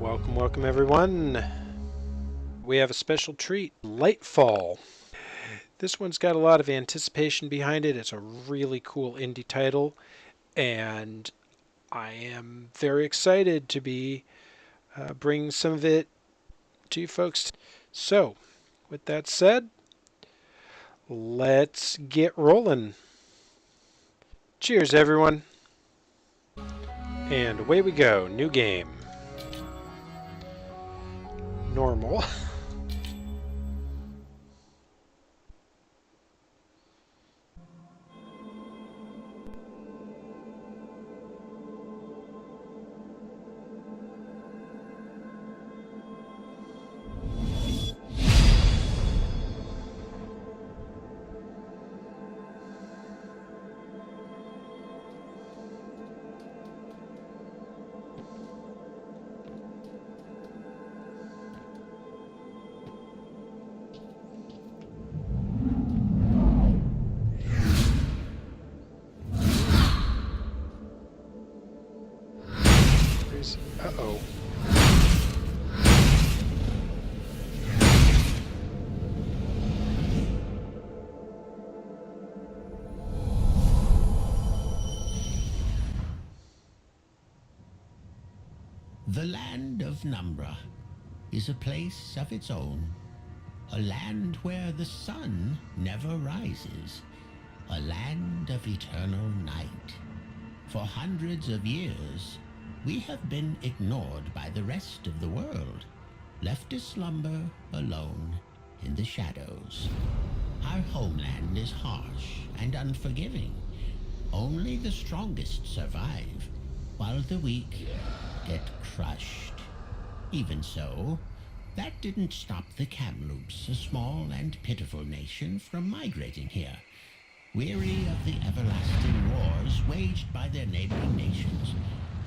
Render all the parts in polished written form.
Welcome everyone. We have a special treat, Lightfall. This one's got a lot of anticipation behind it. It's a really cool indie title, and I am very excited to be bringing some of it to you folks. So, with that said, let's get rolling. Cheers, everyone. And away we go. New game. Normal. Uh-oh. The land of Numbra is a place of its own, a land where the sun never rises, a land of eternal night. For hundreds of years, we have been ignored by the rest of the world, left to slumber alone in the shadows. Our homeland is harsh and unforgiving. Only the strongest survive, while the weak get crushed. Even so, that didn't stop the Kamloops, a small and pitiful nation, from migrating here. Weary of the everlasting wars waged by their neighboring nations,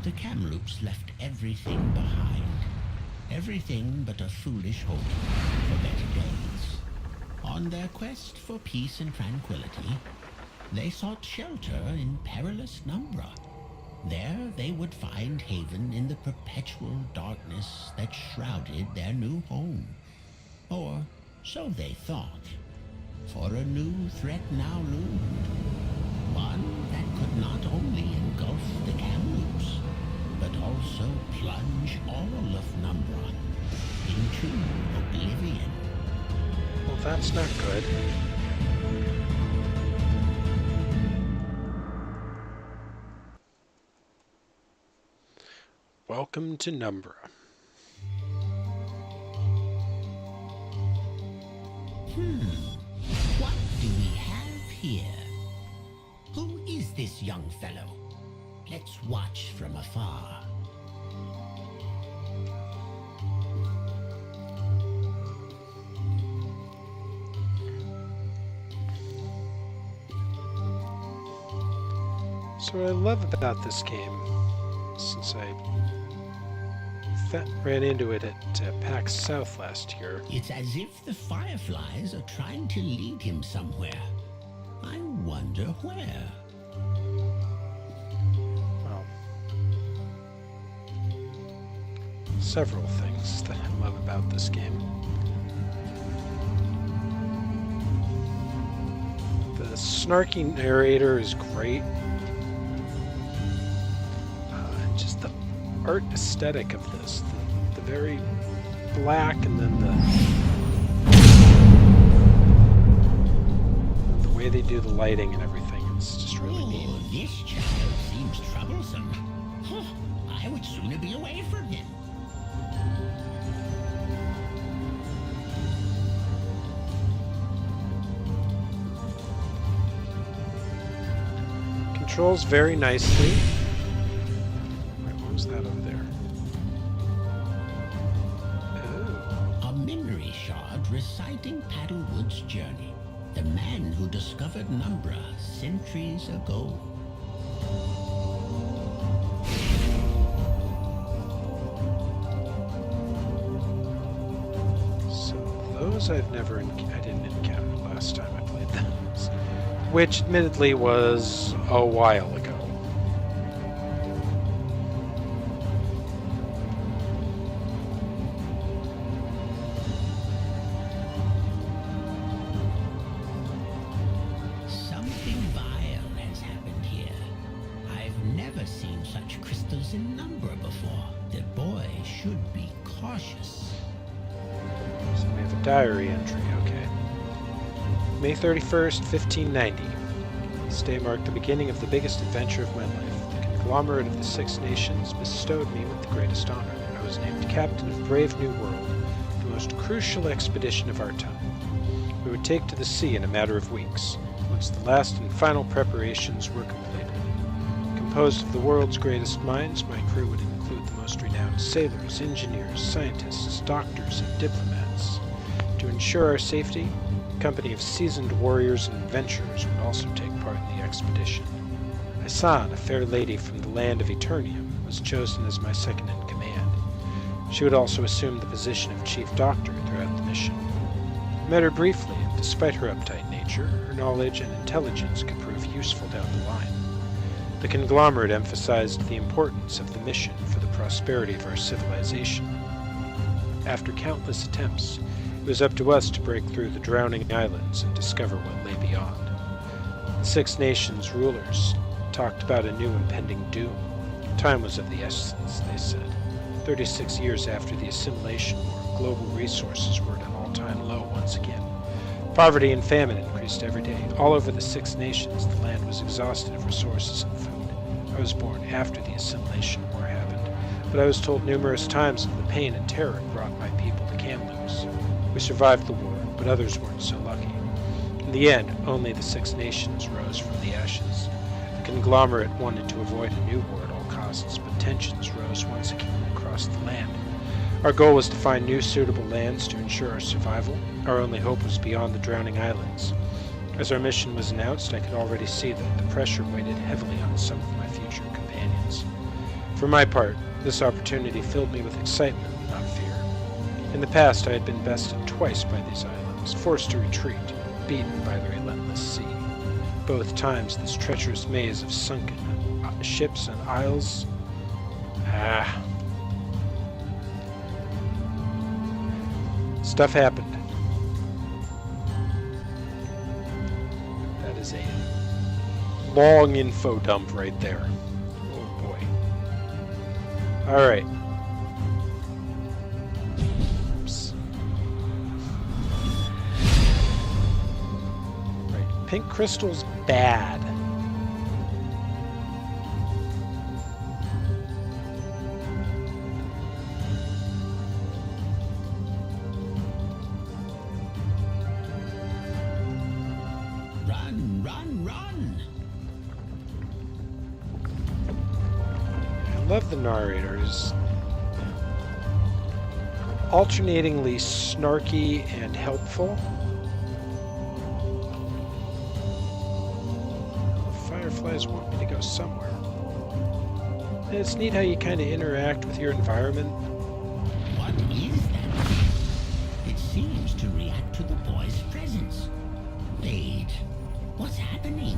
the Kamloops left everything behind. Everything but a foolish hope for better days. On their quest for peace and tranquility, they sought shelter in perilous Numbra. There they would find haven in the perpetual darkness that shrouded their new home. Or so they thought. For a new threat now loomed. One that could not only engulf the Kamloops, but also plunge all of Numbra into oblivion. Well, that's not good. Welcome to Numbra. What do we have here? Who is this young fellow? Let's watch from afar. So what I love about this game, since I ran into it at PAX South last year. It's as if the Fireflies are trying to lead him somewhere. I wonder where. Well, several things that I love about this game. The snarky narrator is great. Just the art aesthetic of this, the very black, and then the way they do the lighting and everything, it's just really neat. This child seems troublesome. I would sooner be away from him. Controls very nicely. What was that over there? Oh. A memory shard reciting Paddlewood's journey. The man who discovered Numbra centuries ago. So those I didn't encounter last time I played those, which admittedly was a while ago. Diary entry, okay. May 31st, 1590. This day marked the beginning of the biggest adventure of my life. The conglomerate of the Six Nations bestowed me with the greatest honor. I was named captain of Brave New World, the most crucial expedition of our time. We would take to the sea in a matter of weeks, once the last and final preparations were completed. Composed of the world's greatest minds, my crew would include the most renowned sailors, engineers, scientists, doctors, and diplomats. To ensure our safety, a company of seasoned warriors and adventurers would also take part in the expedition. Isan, a fair lady from the land of Eternium, was chosen as my second in command. She would also assume the position of chief doctor throughout the mission. I met her briefly, and despite her uptight nature, her knowledge and intelligence could prove useful down the line. The conglomerate emphasized the importance of the mission for the prosperity of our civilization. After countless attempts, it was up to us to break through the drowning islands and discover what lay beyond. The Six Nations rulers talked about a new impending doom. Time was of the essence, they said. 36 years after the assimilation war, global resources were at an all-time low once again. Poverty and famine increased every day. All over the Six Nations, the land was exhausted of resources and food. I was born after the assimilation war happened, but I was told numerous times of the pain and terror it brought my people to Kamloops. We survived the war, but others weren't so lucky. In the end, only the Six Nations rose from the ashes. The conglomerate wanted to avoid a new war at all costs, but tensions rose once again across the land. Our goal was to find new suitable lands to ensure our survival. Our only hope was beyond the drowning islands. As our mission was announced, I could already see that the pressure weighed heavily on some of my future companions. For my part, this opportunity filled me with excitement, not fear. In the past, I had been bested twice by these islands, forced to retreat, beaten by the relentless sea. Both times, this treacherous maze of sunken ships and isles. Stuff happened. That is a long info dump right there. Oh boy. Alright. Right. Pink crystal's bad. I love the narrators. Alternatingly snarky and helpful. The fireflies want me to go somewhere. And it's neat how you kind of interact with your environment. What is that? It seems to react to the boy's presence. Wait, what's happening?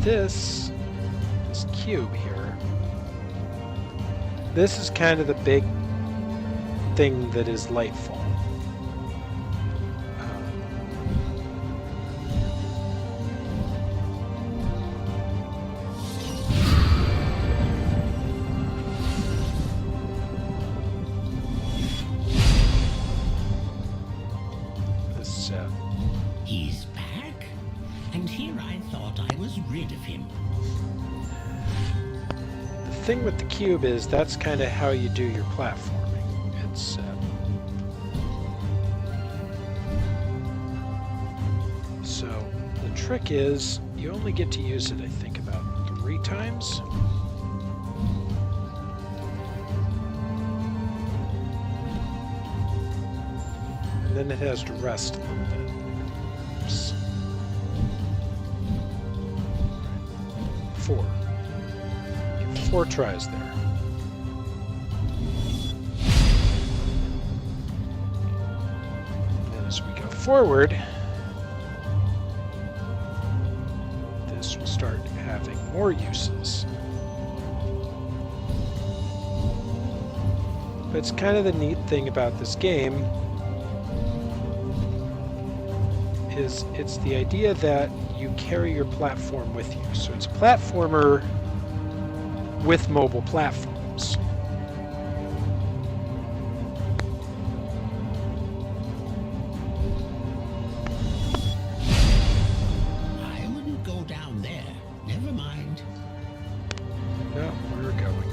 This cube here, this is kind of the big thing that is Lightfall. He's back, and here I thought I was rid of him. The thing with the cube is that's kind of how you do your platforming. It's so the trick is you only get to use it, I think, about 3 times. And then it has to rest a little bit. Oops. 4. 4 tries there. And as we go forward, this will start having more uses. But it's kind of the neat thing about this game is it's the idea that you carry your platform with you. So it's a platformer with mobile platforms. I wouldn't go down there. Never mind. No, we're going.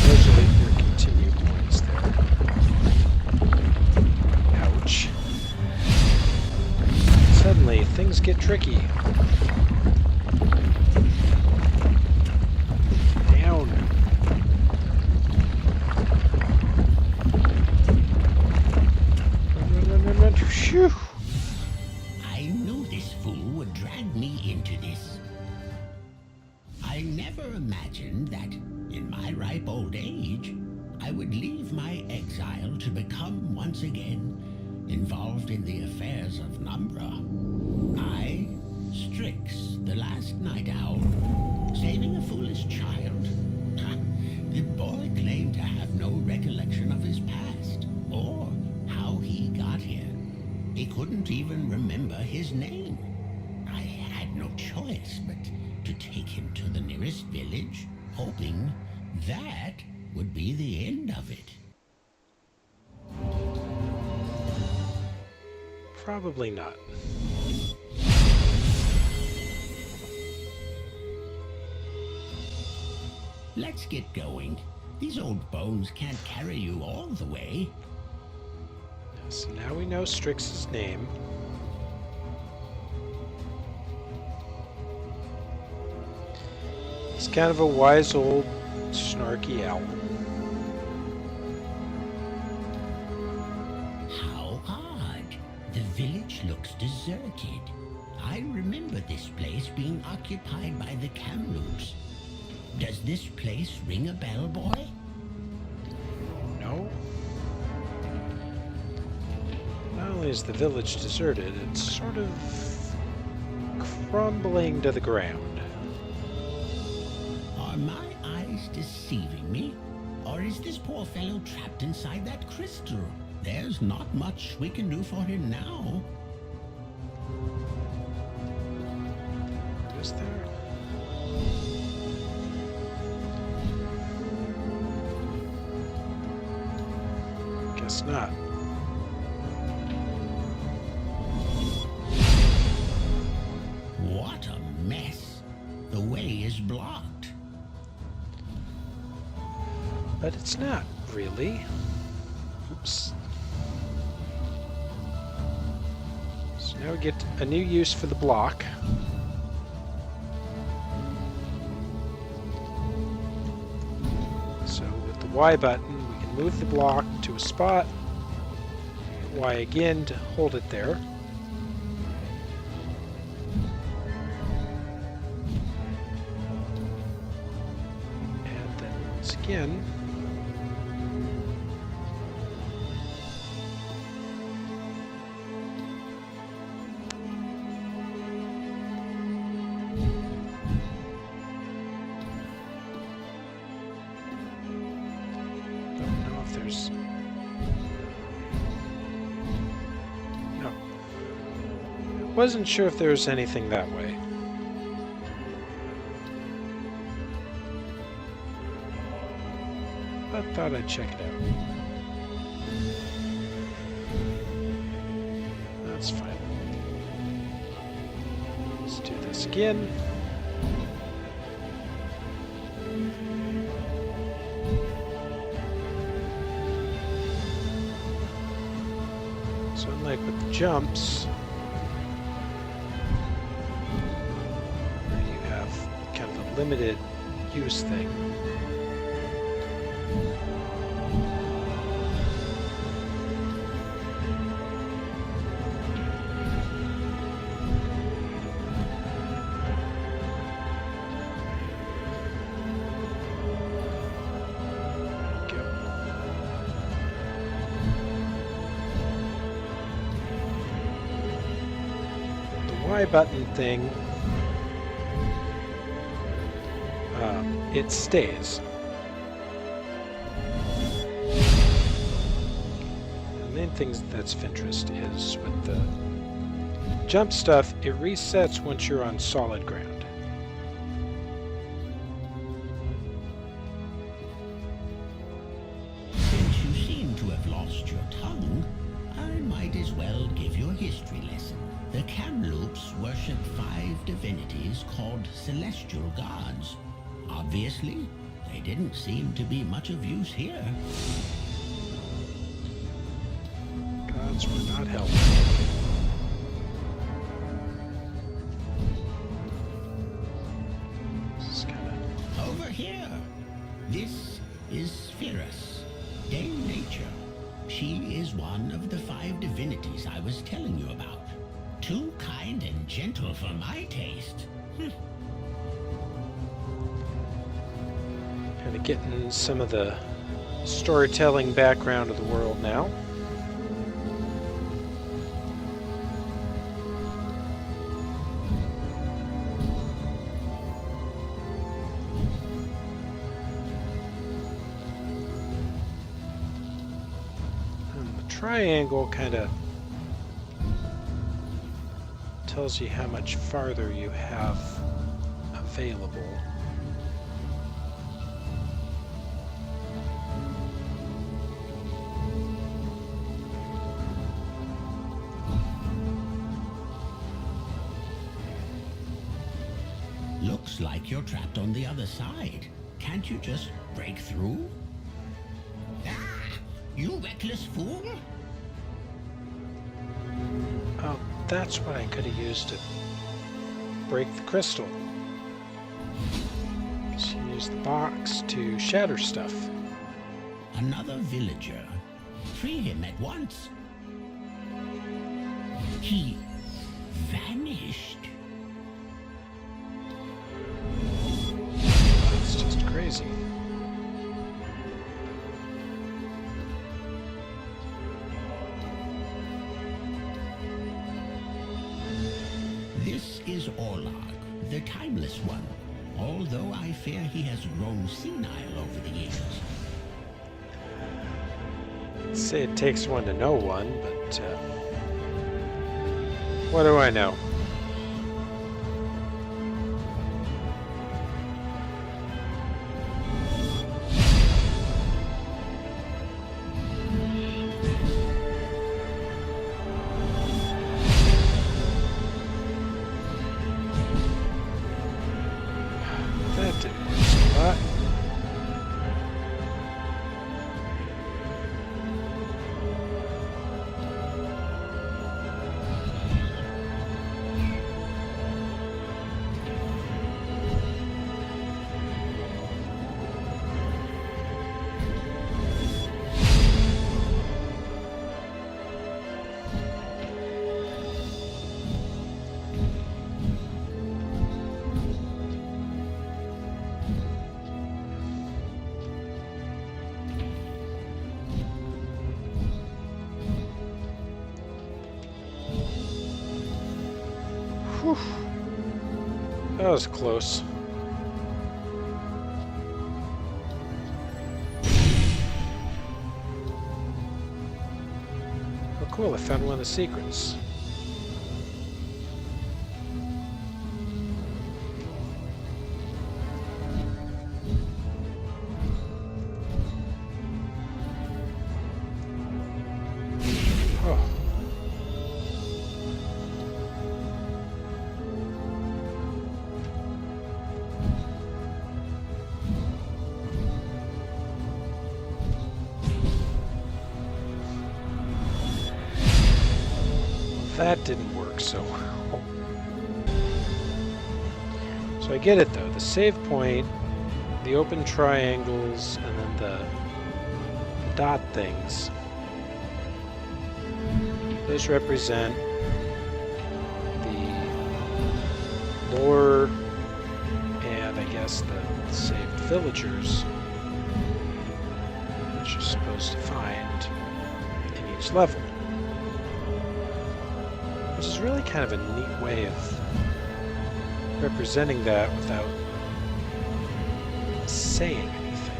Those are your continue points there. Ouch. Suddenly, things get tricky. Down. Run. Phew. I knew this fool would drag me into this. I never imagined that, in my ripe old age, I would leave my exile to become once again involved in the affairs of Numbra. I, Strix, the last night owl, saving a foolish child. The boy claimed to have no recollection of his past, or how he got here. He couldn't even remember his name. I had no choice but to take him to the nearest village, hoping that would be the end of it. Probably not. Let's get going. These old bones can't carry you all the way. So now we know Strix's name. He's kind of a wise old snarky owl. How odd. The village looks deserted. I remember this place being occupied by the Kamloops. Does this place ring a bell, boy? No. Not only is the village deserted, it's sort of crumbling to the ground. Are my eyes deceiving me? Or is this poor fellow trapped inside that crystal? There's not much we can do for him now. Is there? Guess not. What a mess. The way is blocked. But it's not, really. Oops. So now we get a new use for the block. So with the Y button, we can move the block to a spot. Y again to hold it there. And then once again, there's no. Wasn't sure if there was anything that way. But thought I'd check it out. That's fine. Let's do this again. So unlike with the jumps, where you have kind of a limited use thing, Y button thing, it stays. The main thing that's of interest is with the jump stuff, it resets once you're on solid ground. Since you seem to have lost your tongue, I might as well give you a history lesson. The Kamloops worship 5 divinities called celestial gods. Obviously, they didn't seem to be much of use here. Gods were not helpful. This is kind of... Over here. This is Spherus, Dame Nature. She is one of the 5 divinities I was telling you about. Too kind and gentle for my taste. Kind of getting some of the storytelling background of the world now. And the triangle kind of tells you how much farther you have available. Looks like you're trapped on the other side. Can't you just break through? Ah! You reckless fool! Oh, that's what I could have used to break the crystal. Just use the box to shatter stuff. Another villager. Free him at once. He vanished. That's just crazy. This is Prologue, the timeless one, although I fear he has grown senile over the years. I'd say it takes one to know one, but what do I know? That didn't work so hot. Whew. That was close. Oh cool, I found one of the secrets. Oh. That didn't work so well. So I get it though. The save point, the open triangles, and then the dot things. Those represent the lore and I guess the saved villagers that you're supposed to find in each level. which is really kind of a neat way of representing that without saying anything.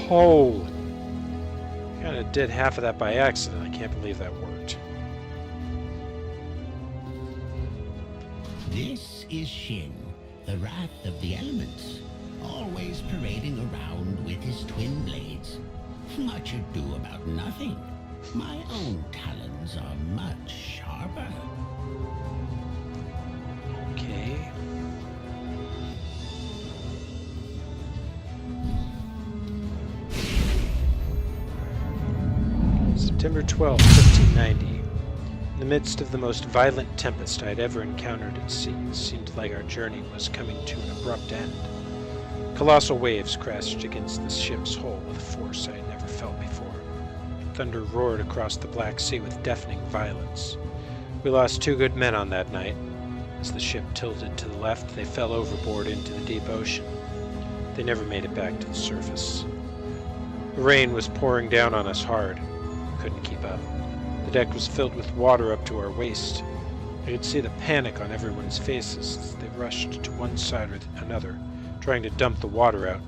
Holy. Kind of did half of that by accident. I can't believe that worked. This is Shin, the wrath of the elements, always parading around with his twin blades. Much ado about nothing. My own talons are much sharper. Okay. September 12, 1590. In the midst of the most violent tempest I had ever encountered at sea, it seemed like our journey was coming to an abrupt end. Colossal waves crashed against the ship's hull with a force I had never felt before. Thunder roared across the Black Sea with deafening violence. We lost 2 good men on that night. As the ship tilted to the left, they fell overboard into the deep ocean. They never made it back to the surface. The rain was pouring down on us hard. We couldn't keep up. The deck was filled with water up to our waist. I could see the panic on everyone's faces as they rushed to one side or another, trying to dump the water out.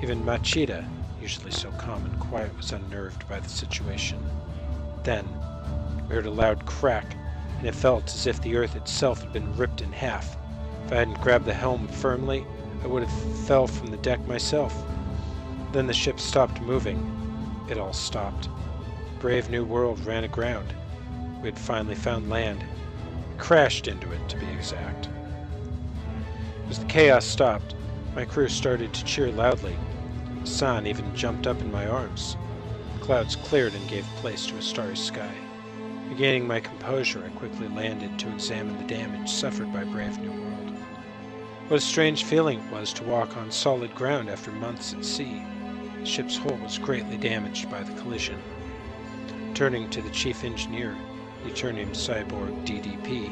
Even Machida, usually so calm and quiet, was unnerved by the situation. Then, we heard a loud crack, and it felt as if the earth itself had been ripped in half. If I hadn't grabbed the helm firmly, I would have fell from the deck myself. Then the ship stopped moving. It all stopped. Brave New World ran aground. We had finally found land. We crashed into it, to be exact. As the chaos stopped, my crew started to cheer loudly. San even jumped up in my arms. The clouds cleared and gave place to a starry sky. Regaining my composure, I quickly landed to examine the damage suffered by Brave New World. What a strange feeling it was to walk on solid ground after months at sea. The ship's hull was greatly damaged by the collision. Turning to the chief engineer, the Eternium Cyborg DDP,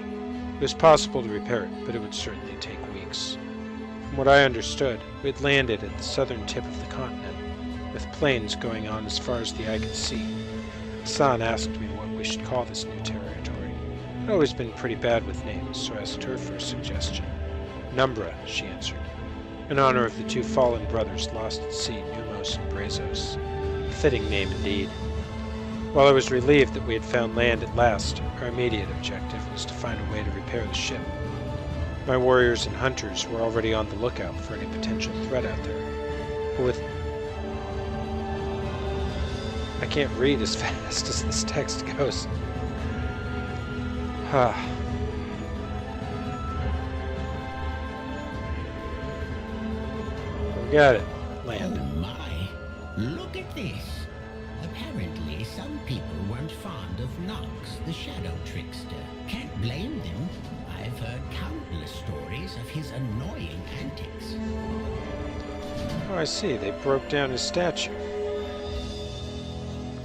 it was possible to repair it, but it would certainly take weeks. From what I understood, we had landed at the southern tip of the continent, with plains going on as far as the eye could see. Hassan asked me what we should call this new territory. I'd always been pretty bad with names, so I asked her for a suggestion. Numbra, she answered, in honor of the 2 fallen brothers lost at sea, Numos and Brazos. A fitting name indeed. While I was relieved that we had found land at last, our immediate objective was to find a way to repair the ship. My warriors and hunters were already on the lookout for any potential threat out there. But with... I can't read as fast as this text goes. We got it. Land. Oh my, look at this. Apparently, some people weren't fond of Nox, the shadow trickster. Can't blame them. I've heard countless stories of his annoying antics. Oh, I see. They broke down his statue.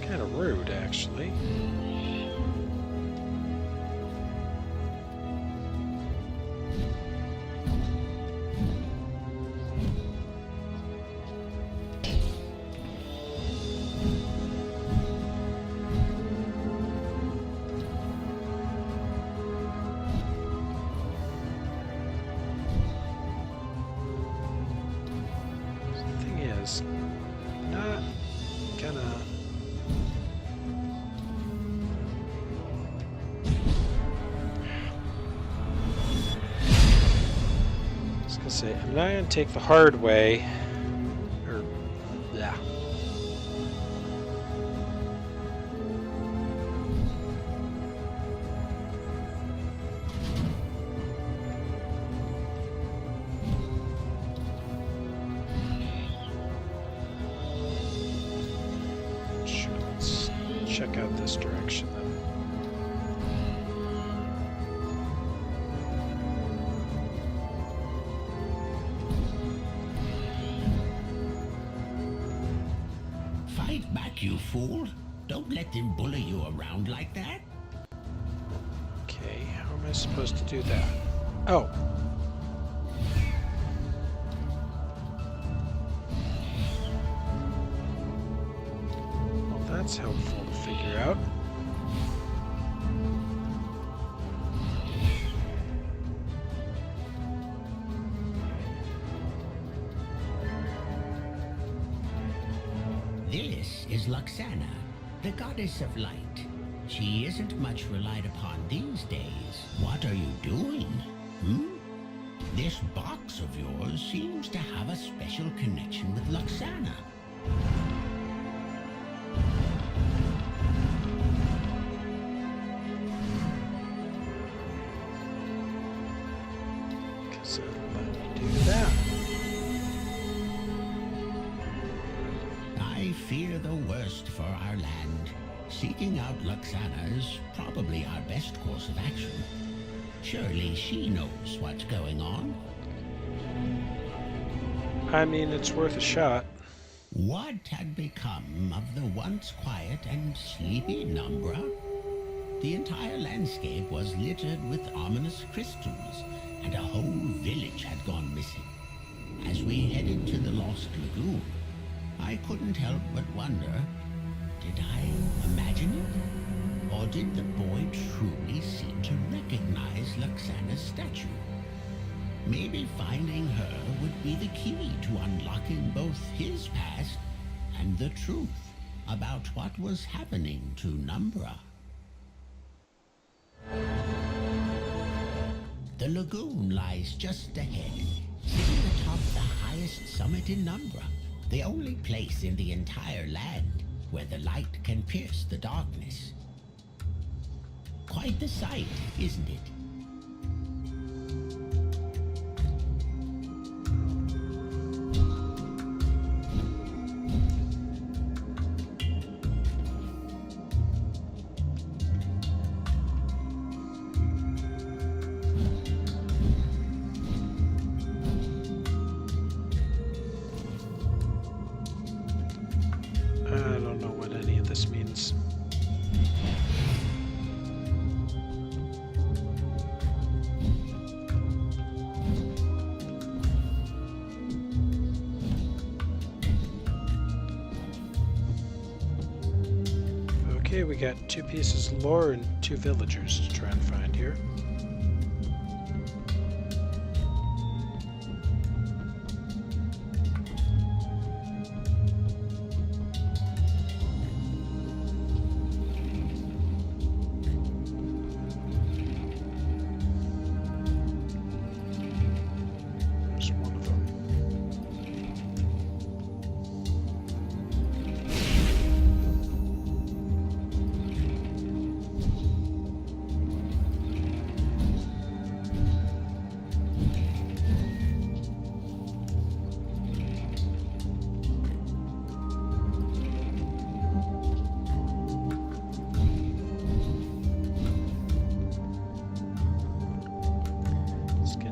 Kind of rude, actually. Not gonna... I was gonna say, I'm not gonna take the hard way. Or, yeah. Check out this direction then. Fight back, you fool. Don't let them bully you around like that. Okay, how am I supposed to do that? Oh. That's helpful to figure out. This is Luxana, the goddess of light. She isn't much relied upon these days. What are you doing? This box of yours seems to have a special connection with Luxana. So let me do that. I fear the worst for our land. Seeking out Luxana is probably our best course of action. Surely she knows what's going on. I mean, it's worth a shot. What had become of the once quiet and sleepy Numbra? The entire landscape was littered with ominous crystals, and a whole village had gone missing. As we headed to the Lost Lagoon, I couldn't help but wonder, did I imagine it? Or did the boy truly seem to recognize Luxana's statue? Maybe finding her would be the key to unlocking both his past and the truth about what was happening to Numbra. The lagoon lies just ahead, sitting atop the highest summit in Numbra, the only place in the entire land where the light can pierce the darkness. Quite the sight, isn't it? I don't know what any of this means. Okay, we got 2 pieces of lore and 2 villagers to try and find here. There's one of them.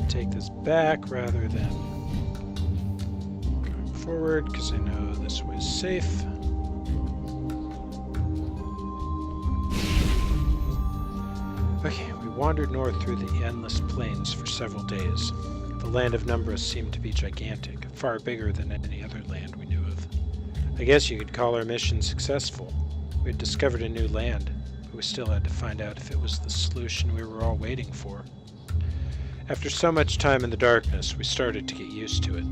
Take this back rather than going forward because I know this way is safe. Okay, we wandered north through the endless plains for several days. The land of Numbra seemed to be gigantic, far bigger than any other land we knew of. I guess you could call our mission successful. We had discovered a new land, but we still had to find out if it was the solution we were all waiting for. After so much time in the darkness, we started to get used to it.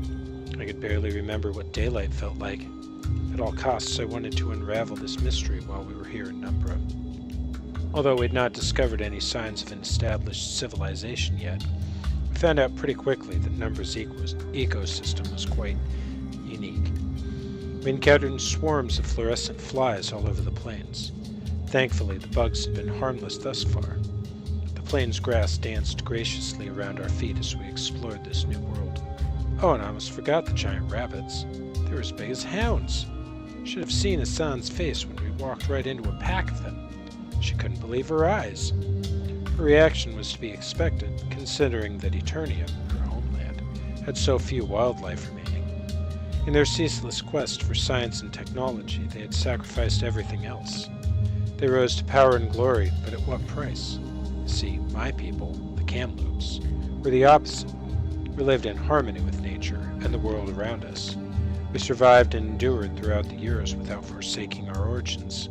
I could barely remember what daylight felt like. At all costs, I wanted to unravel this mystery while we were here in Numbra. Although we had not discovered any signs of an established civilization yet, we found out pretty quickly that Numbra's ecosystem was quite unique. We encountered swarms of fluorescent flies all over the plains. Thankfully, the bugs had been harmless thus far. The plains grass danced graciously around our feet as we explored this new world. Oh, and I almost forgot the giant rabbits. They were as big as hounds. Should have seen Hassan's face when we walked right into a pack of them. She couldn't believe her eyes. Her reaction was to be expected, considering that Eternia, her homeland, had so few wildlife remaining. In their ceaseless quest for science and technology, they had sacrificed everything else. They rose to power and glory, but at what price? See, my people, the Kamloops, were the opposite. We lived in harmony with nature and the world around us. We survived and endured throughout the years without forsaking our origins.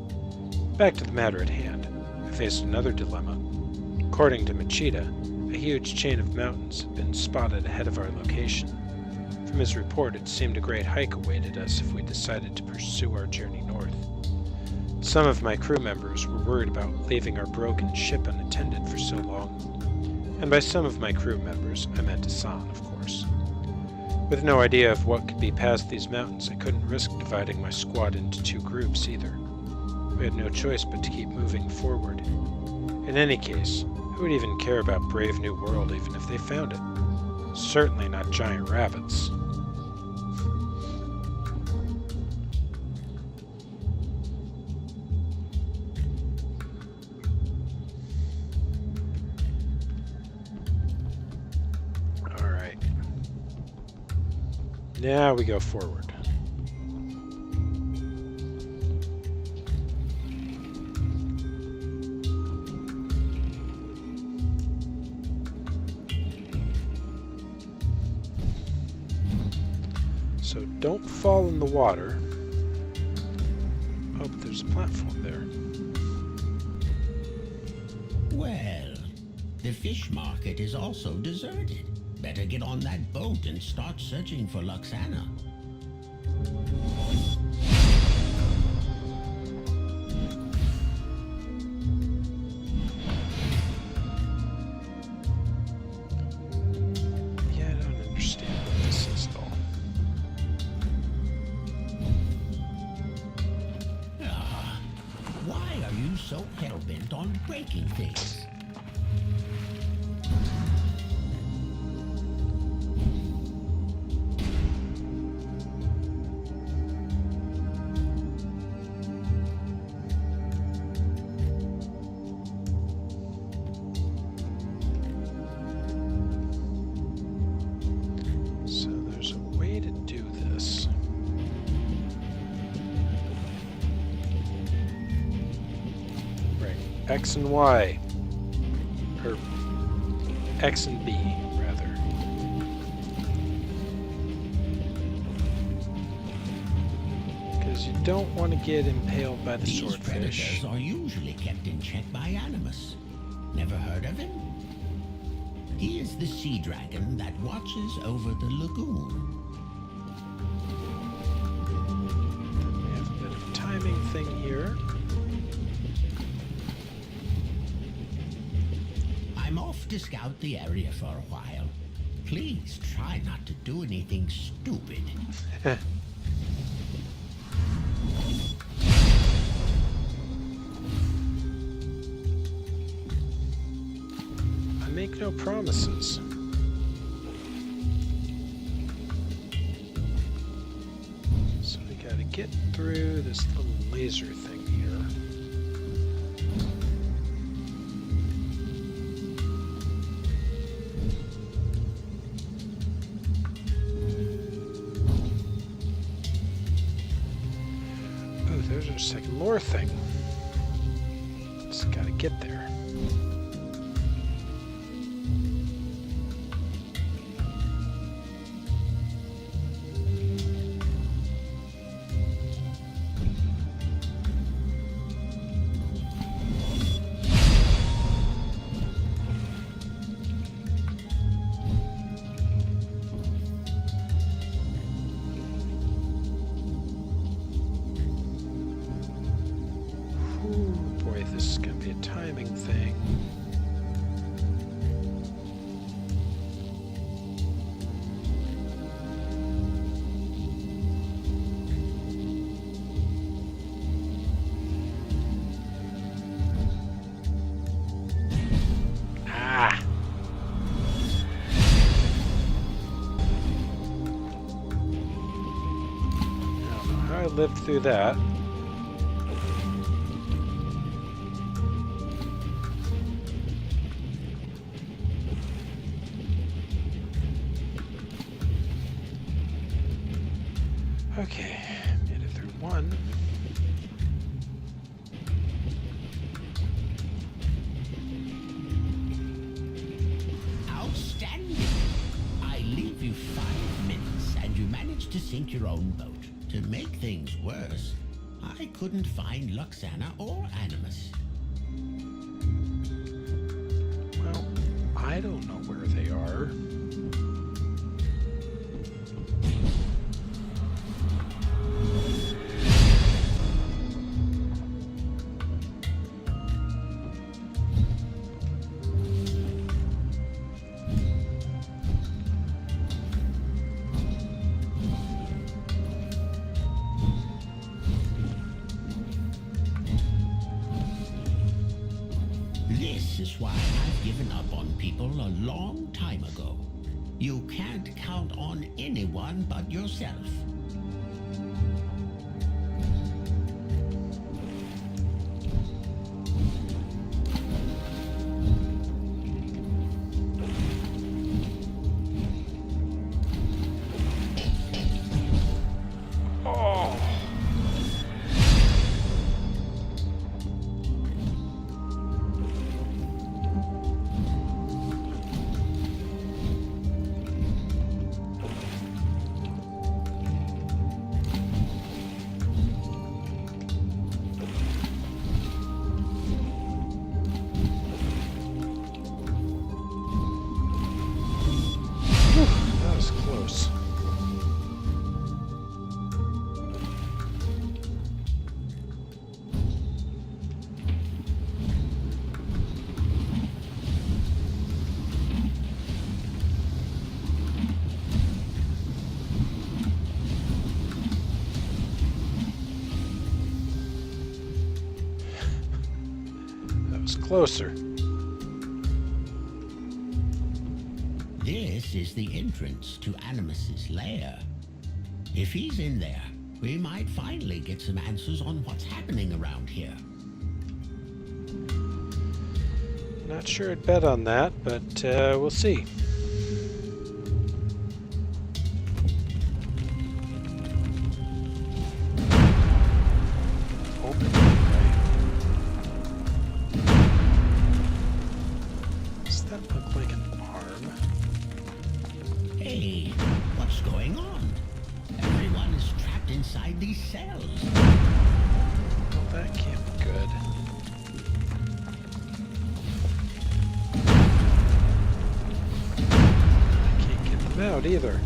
Back to the matter at hand, I faced another dilemma. According to Machida, a huge chain of mountains had been spotted ahead of our location. From his report, it seemed a great hike awaited us if we decided to pursue our journey north. Some of my crew members were worried about leaving our broken ship unattended for so long. And by some of my crew members, I meant Hassan, of course. With no idea of what could be past these mountains, I couldn't risk dividing my squad into two groups either. We had no choice but to keep moving forward. In any case, who would even care about Brave New World even if they found it? Certainly not giant rabbits. Alright. Now we go forward. So don't fall in the water. Oh, but there's a platform there. Well, the fish market is also deserted. Better get on that boat and start searching for Luxana. Yeah, I don't understand what this is at all. Why are you so hell-bent on breaking things? So there's a way to do this. Right, X and Y. Or X and B, rather. Because you don't want to get impaled by the These swordfish. predators are usually kept in check by Animus. Never heard of him? He is the sea dragon that watches over the lagoon. We have a bit of a timing thing here. I'm off to scout the area for a while. Please try not to do anything stupid. I make no promises. So we gotta get through this little laser thing here. Oh, there's our second lore thing. Just gotta get there. Ooh, boy, this is gonna be a timing thing. Ah! I don't know how I lived through that. Okay, made it through one. Outstanding! I leave you 5 minutes and you manage to sink your own boat. To make things worse, I couldn't find Luxana or Animus. Well, I don't know where they are. This is why I've given up on people a long time ago. You can't count on anyone but yourself. That was close. That was closer. This is the entrance to Animus's lair. If he's in there, we might finally get some answers on what's happening around here. Not sure I'd bet on that, but we'll see. Open. Right. Does that look like an arm? Hey, what's going on? Everyone is trapped inside these cells. Well, that can't be good. I can't get them out either.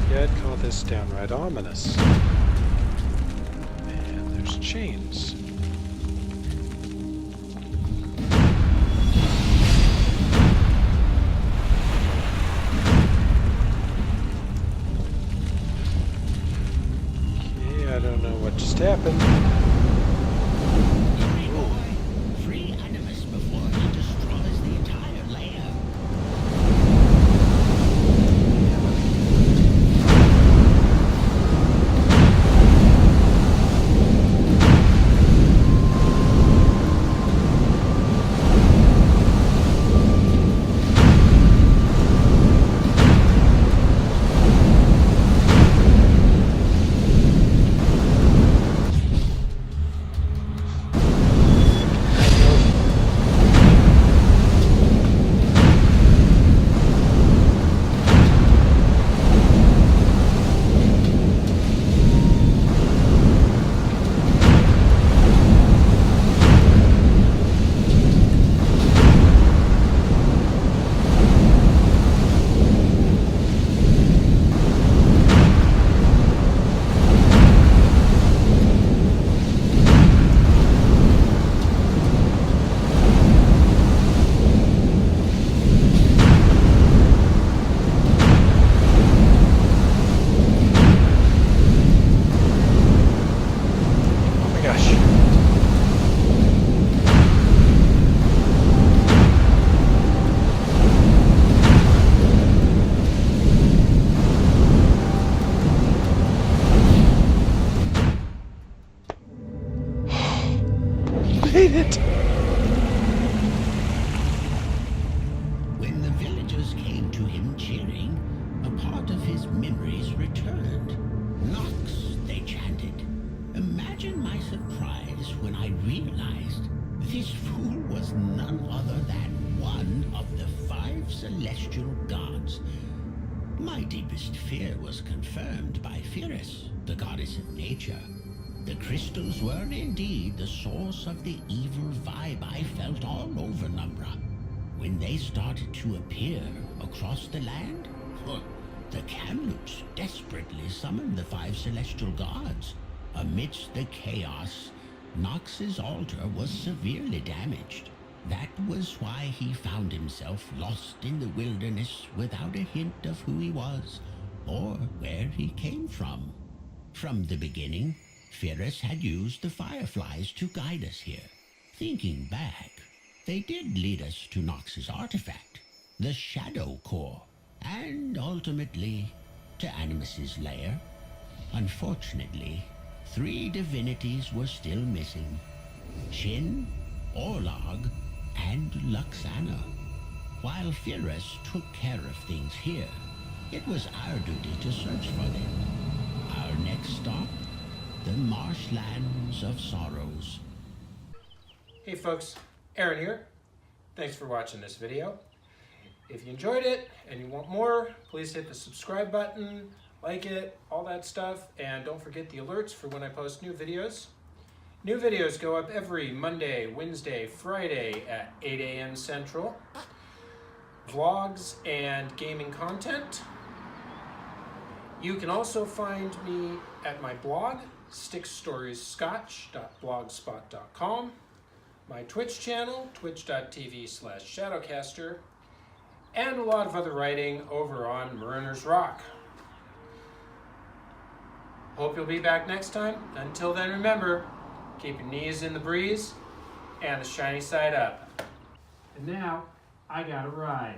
Yeah, I'd call this downright ominous. And there's chains. Okay, I don't know what just happened. Hurry, boy! Free Animus before he destroys the entire lair. made it! When the villagers came to him cheering, a part of his memories returned. Nox, they chanted. Imagine my surprise when I realized This fool was none other than one of the 5 celestial gods. My deepest fear was confirmed by Pyrrhus, the goddess of nature. The crystals were indeed the source of the evil vibe I felt all over Numbra. When they started to appear across the land, the Kamloops desperately summoned the 5 celestial gods. Amidst the chaos, Nox's altar was severely damaged. That was why he found himself lost in the wilderness without a hint of who he was or where he came from. From the beginning, Pyrrhus had used the fireflies to guide us here. Thinking back, they did lead us to Nox's artifact, the Shadow Core, and ultimately to Animus's lair. Unfortunately, 3 divinities were still missing: Shin, Orlog, and Luxana. While Pyrrhus took care of things here, it was our duty to search for them. Our next stop, the Marshlands of Sorrows. Hey folks, Aaron here. Thanks for watching this video. If you enjoyed it and you want more, please hit the subscribe button, like it, all that stuff, and don't forget the alerts for when I post new videos. New videos go up every Monday, Wednesday, Friday at 8 a.m. Central. Vlogs and gaming content. You can also find me at my blog, stickstoriesscotch.blogspot.com, my Twitch channel, twitch.tv/shadowcaster, and a lot of other writing over on Mariner's Rock. Hope you'll be back next time. Until then, remember, keep your knees in the breeze and the shiny side up. And now, I gotta ride.